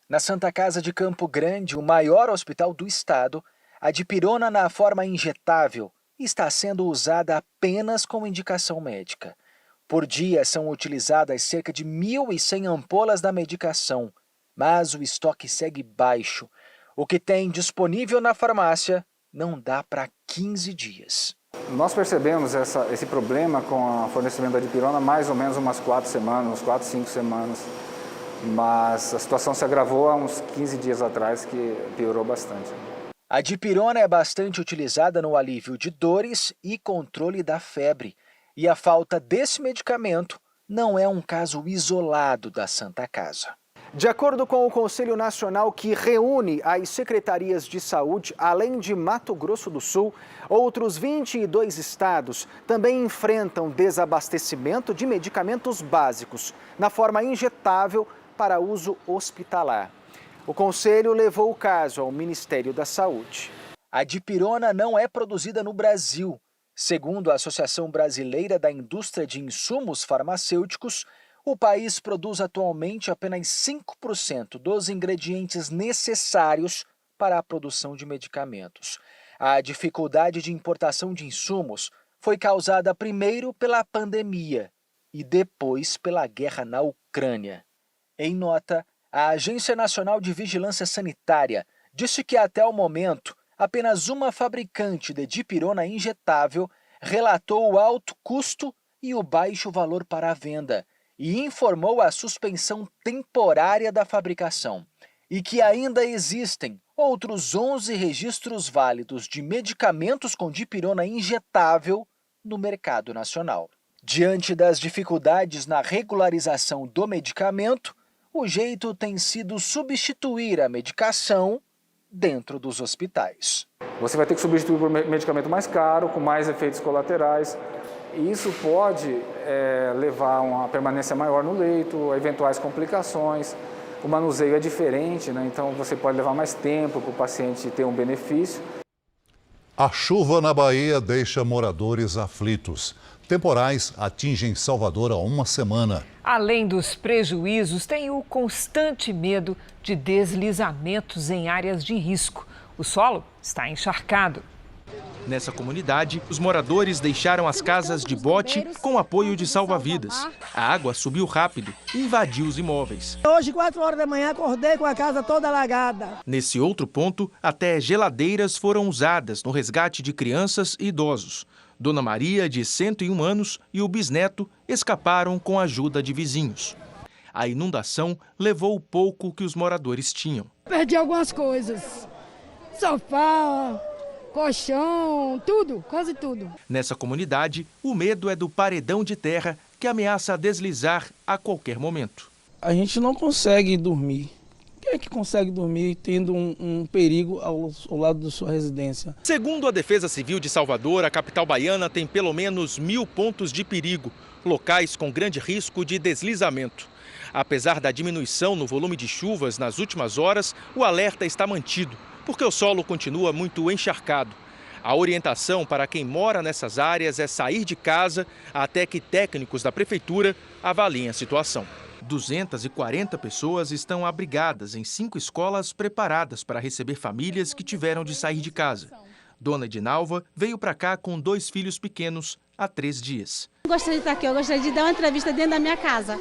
Na Santa Casa de Campo Grande, o maior hospital do estado, a dipirona na forma injetável está sendo usada apenas com indicação médica. Por dia são utilizadas cerca de 1.100 ampolas da medicação, mas o estoque segue baixo. O que tem disponível na farmácia não dá para 15 dias. Nós percebemos esse problema com o fornecimento da dipirona mais ou menos umas 4 semanas, 4, 5 semanas. Mas a situação se agravou há uns 15 dias atrás, que piorou bastante. A dipirona é bastante utilizada no alívio de dores e controle da febre. E a falta desse medicamento não é um caso isolado da Santa Casa. De acordo com o Conselho Nacional que reúne as secretarias de saúde, além de Mato Grosso do Sul, outros 22 estados também enfrentam desabastecimento de medicamentos básicos na forma injetável para uso hospitalar. O Conselho levou o caso ao Ministério da Saúde. A dipirona não é produzida no Brasil. Segundo a Associação Brasileira da Indústria de Insumos Farmacêuticos, o país produz atualmente apenas 5% dos ingredientes necessários para a produção de medicamentos. A dificuldade de importação de insumos foi causada primeiro pela pandemia e depois pela guerra na Ucrânia. Em nota, a Agência Nacional de Vigilância Sanitária disse que até o momento, apenas uma fabricante de dipirona injetável relatou o alto custo e o baixo valor para a venda e informou a suspensão temporária da fabricação e que ainda existem outros 11 registros válidos de medicamentos com dipirona injetável no mercado nacional. Diante das dificuldades na regularização do medicamento, o jeito tem sido substituir a medicação dentro dos hospitais. Você vai ter que substituir por medicamento mais caro, com mais efeitos colaterais. E isso pode levar a uma permanência maior no leito, a eventuais complicações. O manuseio é diferente, né? Então você pode levar mais tempo para o paciente ter um benefício. A chuva na Bahia deixa moradores aflitos. Temporais atingem Salvador há uma semana. Além dos prejuízos, tem o constante medo de deslizamentos em áreas de risco. O solo está encharcado. Nessa comunidade, os moradores deixaram as casas de bote com apoio de salva-vidas. A água subiu rápido e invadiu os imóveis. Hoje, 4 horas da manhã, acordei com a casa toda alagada. Nesse outro ponto, até geladeiras foram usadas no resgate de crianças e idosos. Dona Maria, de 101 anos, e o bisneto escaparam com a ajuda de vizinhos. A inundação levou o pouco que os moradores tinham. Perdi algumas coisas. Sofá, colchão, tudo, quase tudo. Nessa comunidade, o medo é do paredão de terra que ameaça deslizar a qualquer momento. A gente não consegue dormir. Quem é que consegue dormir tendo um perigo ao lado da sua residência? Segundo a Defesa Civil de Salvador, a capital baiana tem pelo menos 1000 pontos de perigo, locais com grande risco de deslizamento. Apesar da diminuição no volume de chuvas nas últimas horas, o alerta está mantido, porque o solo continua muito encharcado. A orientação para quem mora nessas áreas é sair de casa até que técnicos da prefeitura avaliem a situação. 240 pessoas estão abrigadas em 5 escolas preparadas para receber famílias que tiveram de sair de casa. Dona Edinalva veio para cá com 2 filhos pequenos há 3 dias. Eu gostaria de estar aqui, eu gostaria de dar uma entrevista dentro da minha casa.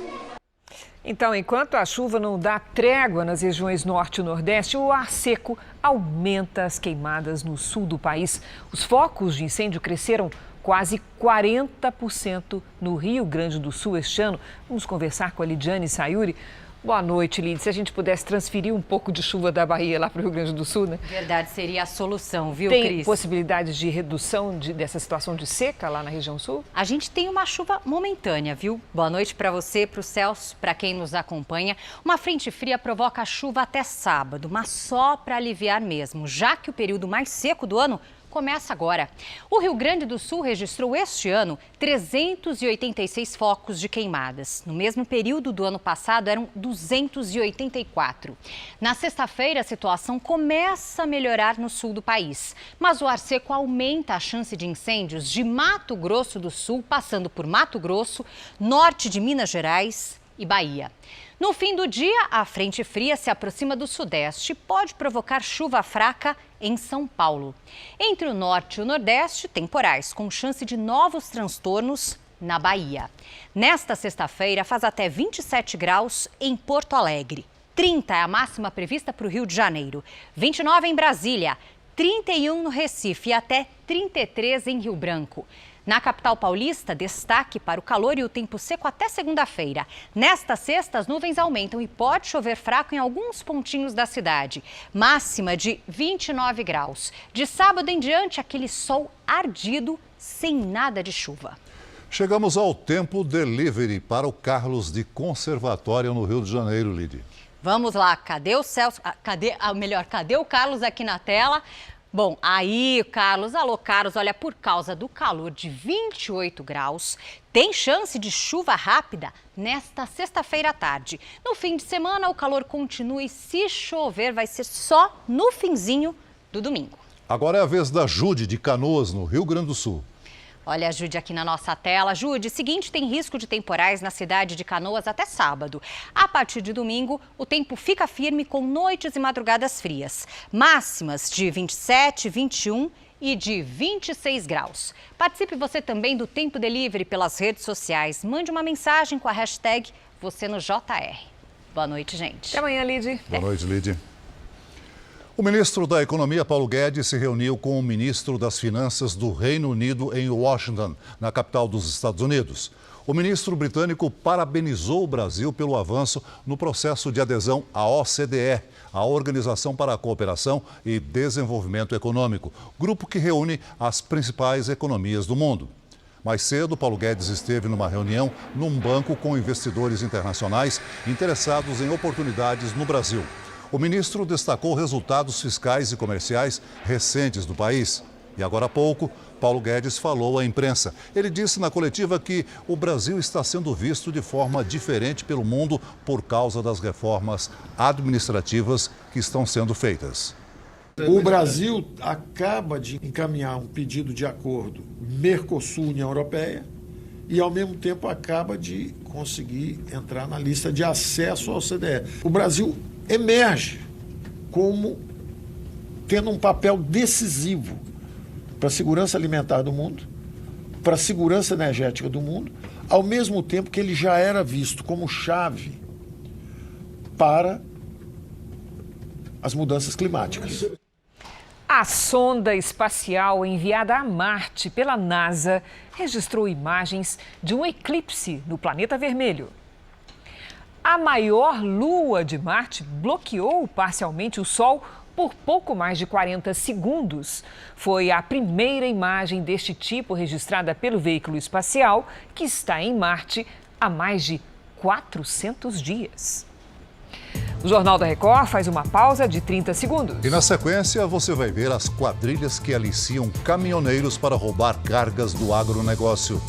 Então, enquanto a chuva não dá trégua nas regiões norte e nordeste, o ar seco aumenta as queimadas no sul do país. Os focos de incêndio cresceram quase 40% no Rio Grande do Sul este ano. Vamos conversar com a Lidiane Sayuri. Boa noite, Lid. Se a gente pudesse transferir um pouco de chuva da Bahia lá para o Rio Grande do Sul, né? Verdade, seria a solução, viu, Cris? Tem possibilidades de redução dessa situação de seca lá na região sul? A gente tem uma chuva momentânea, viu? Boa noite para você, para o Celso, para quem nos acompanha. Uma frente fria provoca chuva até sábado, mas só para aliviar mesmo, já que o período mais seco do ano começa agora. O Rio Grande do Sul registrou este ano 386 focos de queimadas. No mesmo período do ano passado, eram 284. Na sexta-feira, a situação começa a melhorar no sul do país. Mas o ar seco aumenta a chance de incêndios de Mato Grosso do Sul, passando por Mato Grosso, norte de Minas Gerais e Bahia. No fim do dia, a frente fria se aproxima do sudeste e pode provocar chuva fraca em São Paulo. Entre o norte e o nordeste, temporais com chance de novos transtornos na Bahia. Nesta sexta-feira, faz até 27 graus em Porto Alegre. 30 é a máxima prevista para o Rio de Janeiro. 29 em Brasília, 31 no Recife e até 33 em Rio Branco. Na capital paulista, destaque para o calor e o tempo seco até segunda-feira. Nesta sexta, as nuvens aumentam e pode chover fraco em alguns pontinhos da cidade. Máxima de 29 graus. De sábado em diante, aquele sol ardido, sem nada de chuva. Chegamos ao tempo delivery para o Carlos de Conservatório no Rio de Janeiro, Lidy. Vamos lá, cadê o Celso? Cadê o Carlos aqui na tela? Bom, aí, Carlos, alô, Carlos, olha, por causa do calor de 28 graus, tem chance de chuva rápida nesta sexta-feira à tarde. No fim de semana, o calor continua e se chover, vai ser só no finzinho do domingo. Agora é a vez da Jude, de Canoas, no Rio Grande do Sul. Olha a Jude aqui na nossa tela. Jude, seguinte, tem risco de temporais na cidade de Canoas até sábado. A partir de domingo, o tempo fica firme com noites e madrugadas frias. Máximas de 27, 21 e de 26 graus. Participe você também do Tempo Delivery pelas redes sociais. Mande uma mensagem com a hashtag você no JR. Boa noite, gente. Até amanhã, Lidy. Boa noite, Lidy. O ministro da Economia, Paulo Guedes, se reuniu com o ministro das Finanças do Reino Unido em Washington, na capital dos Estados Unidos. O ministro britânico parabenizou o Brasil pelo avanço no processo de adesão à OCDE, a Organização para a Cooperação e Desenvolvimento Econômico, grupo que reúne as principais economias do mundo. Mais cedo, Paulo Guedes esteve numa reunião num banco com investidores internacionais interessados em oportunidades no Brasil. O ministro destacou resultados fiscais e comerciais recentes do país. E agora há pouco, Paulo Guedes falou à imprensa. Ele disse na coletiva que o Brasil está sendo visto de forma diferente pelo mundo por causa das reformas administrativas que estão sendo feitas. O Brasil acaba de encaminhar um pedido de acordo Mercosul-União Europeia e, ao mesmo tempo, acaba de conseguir entrar na lista de acesso ao OCDE. O Brasil emerge como tendo um papel decisivo para a segurança alimentar do mundo, para a segurança energética do mundo, ao mesmo tempo que ele já era visto como chave para as mudanças climáticas. A sonda espacial enviada a Marte pela NASA registrou imagens de um eclipse no planeta vermelho. A maior lua de Marte bloqueou parcialmente o Sol por pouco mais de 40 segundos. Foi a primeira imagem deste tipo registrada pelo veículo espacial, que está em Marte há mais de 400 dias. O Jornal da Record faz uma pausa de 30 segundos. E na sequência você vai ver as quadrilhas que aliciam caminhoneiros para roubar cargas do agronegócio.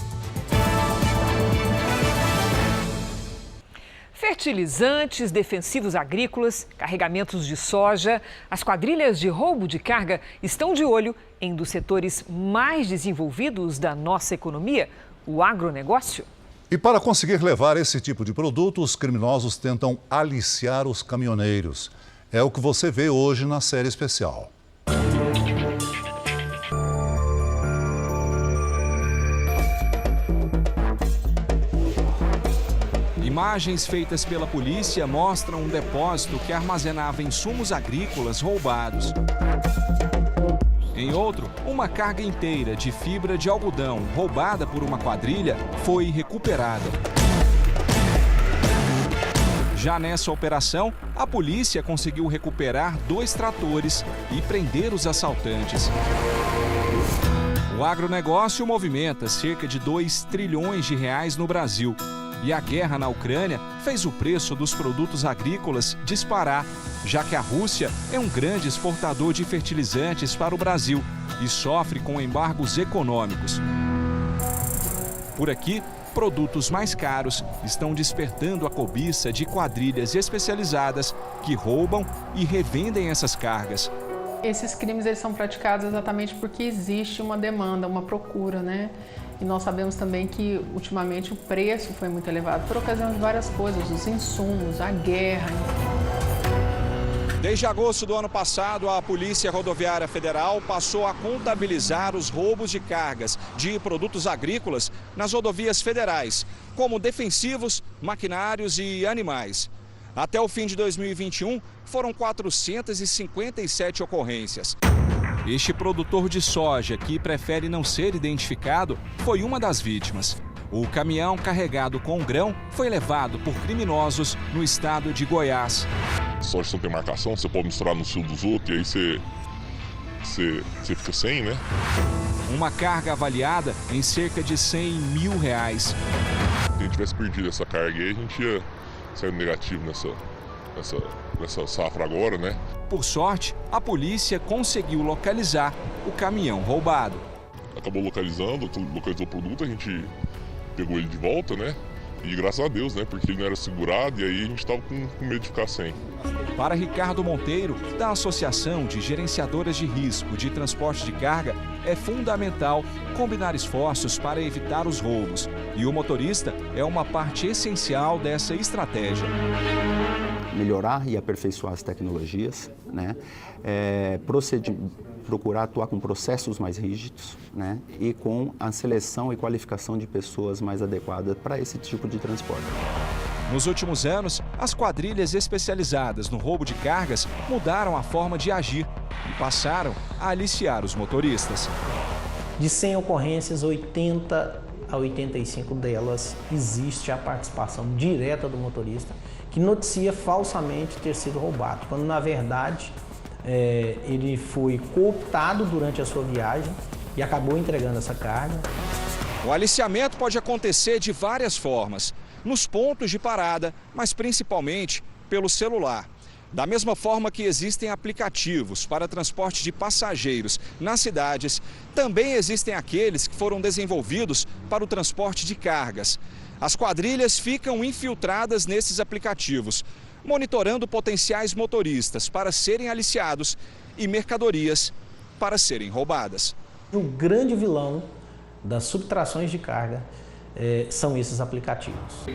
Fertilizantes, defensivos agrícolas, carregamentos de soja, as quadrilhas de roubo de carga estão de olho em um dos setores mais desenvolvidos da nossa economia, o agronegócio. E para conseguir levar esse tipo de produto, os criminosos tentam aliciar os caminhoneiros. É o que você vê hoje na série especial. Imagens feitas pela polícia mostram um depósito que armazenava insumos agrícolas roubados. Em outro, uma carga inteira de fibra de algodão roubada por uma quadrilha foi recuperada. Já nessa operação, a polícia conseguiu recuperar 2 tratores e prender os assaltantes. O agronegócio movimenta cerca de 2 trilhões de reais no Brasil. E a guerra na Ucrânia fez o preço dos produtos agrícolas disparar, já que a Rússia é um grande exportador de fertilizantes para o Brasil e sofre com embargos econômicos. Por aqui, produtos mais caros estão despertando a cobiça de quadrilhas especializadas que roubam e revendem essas cargas. Esses crimes eles são praticados exatamente porque existe uma demanda, uma procura, né? E nós sabemos também que, ultimamente, o preço foi muito elevado por ocasião de várias coisas, os insumos, a guerra. Desde agosto do ano passado, a Polícia Rodoviária Federal passou a contabilizar os roubos de cargas de produtos agrícolas nas rodovias federais, como defensivos, maquinários e animais. Até o fim de 2021, foram 457 ocorrências. Este produtor de soja, que prefere não ser identificado, foi uma das vítimas. O caminhão carregado com grão foi levado por criminosos no estado de Goiás. Soja não tem marcação, você pode misturar no fio dos outros e aí você fica sem, né? Uma carga avaliada em cerca de R$100 mil. Se a gente tivesse perdido essa carga aí, a gente ia sair negativo nessa safra agora, né? Por sorte, a polícia conseguiu localizar o caminhão roubado. Acabou localizou o produto, a gente pegou ele de volta, né? E graças a Deus, né? Porque ele não era segurado e aí a gente estava com medo de ficar sem. Para Ricardo Monteiro, da Associação de Gerenciadoras de Risco de Transporte de Carga, é fundamental combinar esforços para evitar os roubos. E o motorista é uma parte essencial dessa estratégia. Melhorar e aperfeiçoar as tecnologias, né? Procurar atuar com processos mais rígidos, né? E com a seleção e qualificação de pessoas mais adequadas para esse tipo de transporte. Nos últimos anos, as quadrilhas especializadas no roubo de cargas mudaram a forma de agir e passaram a aliciar os motoristas. De 100 ocorrências, 80 a 85 delas existe a participação direta do motorista, que noticia falsamente ter sido roubado, quando na verdade ele foi cooptado durante a sua viagem e acabou entregando essa carga. O aliciamento pode acontecer de várias formas, nos pontos de parada, mas principalmente pelo celular. Da mesma forma que existem aplicativos para transporte de passageiros nas cidades, também existem aqueles que foram desenvolvidos para o transporte de cargas. As quadrilhas ficam infiltradas nesses aplicativos. monitorando potenciais motoristas para serem aliciados e mercadorias para serem roubadas. O grande vilão das subtrações de carga são esses aplicativos.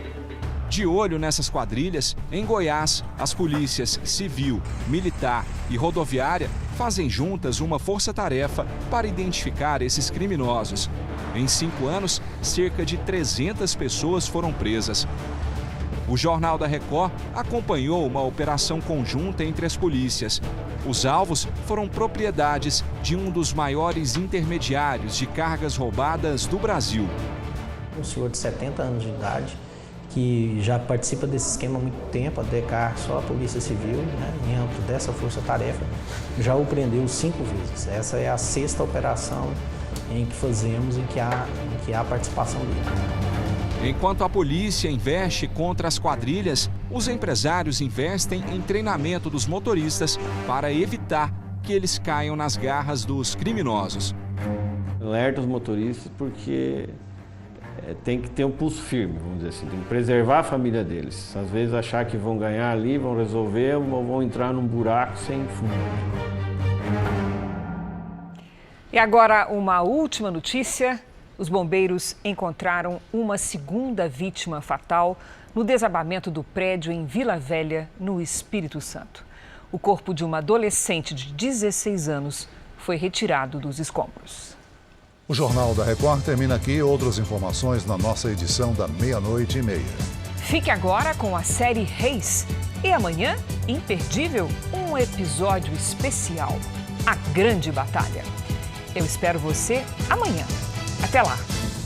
De olho nessas quadrilhas, em Goiás, as polícias civil, militar e rodoviária fazem juntas uma força-tarefa para identificar esses criminosos. Em 5 anos, cerca de 300 pessoas foram presas. O Jornal da Record acompanhou uma operação conjunta entre as polícias. Os alvos foram propriedades de um dos maiores intermediários de cargas roubadas do Brasil. Um senhor de 70 anos de idade, que já participa desse esquema há muito tempo, a DECAR, só a Polícia Civil, em âmbito dessa força-tarefa, já o prendeu 5 vezes. Essa é a 6ª operação em que fazemos, em que há a participação dele. Enquanto a polícia investe contra as quadrilhas, os empresários investem em treinamento dos motoristas para evitar que eles caiam nas garras dos criminosos. Alerta os motoristas porque tem que ter um pulso firme, vamos dizer assim, tem que preservar a família deles. Às vezes achar que vão ganhar ali, vão resolver, ou vão entrar num buraco sem fundo. E agora uma última notícia. Os bombeiros encontraram uma segunda vítima fatal no desabamento do prédio em Vila Velha, no Espírito Santo. O corpo de uma adolescente de 16 anos foi retirado dos escombros. O Jornal da Record termina aqui. Outras informações na nossa edição da 00:30. Fique agora com a série Reis. E amanhã, imperdível, um episódio especial, A Grande Batalha. Eu espero você amanhã. Até lá.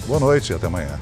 Boa noite e até amanhã.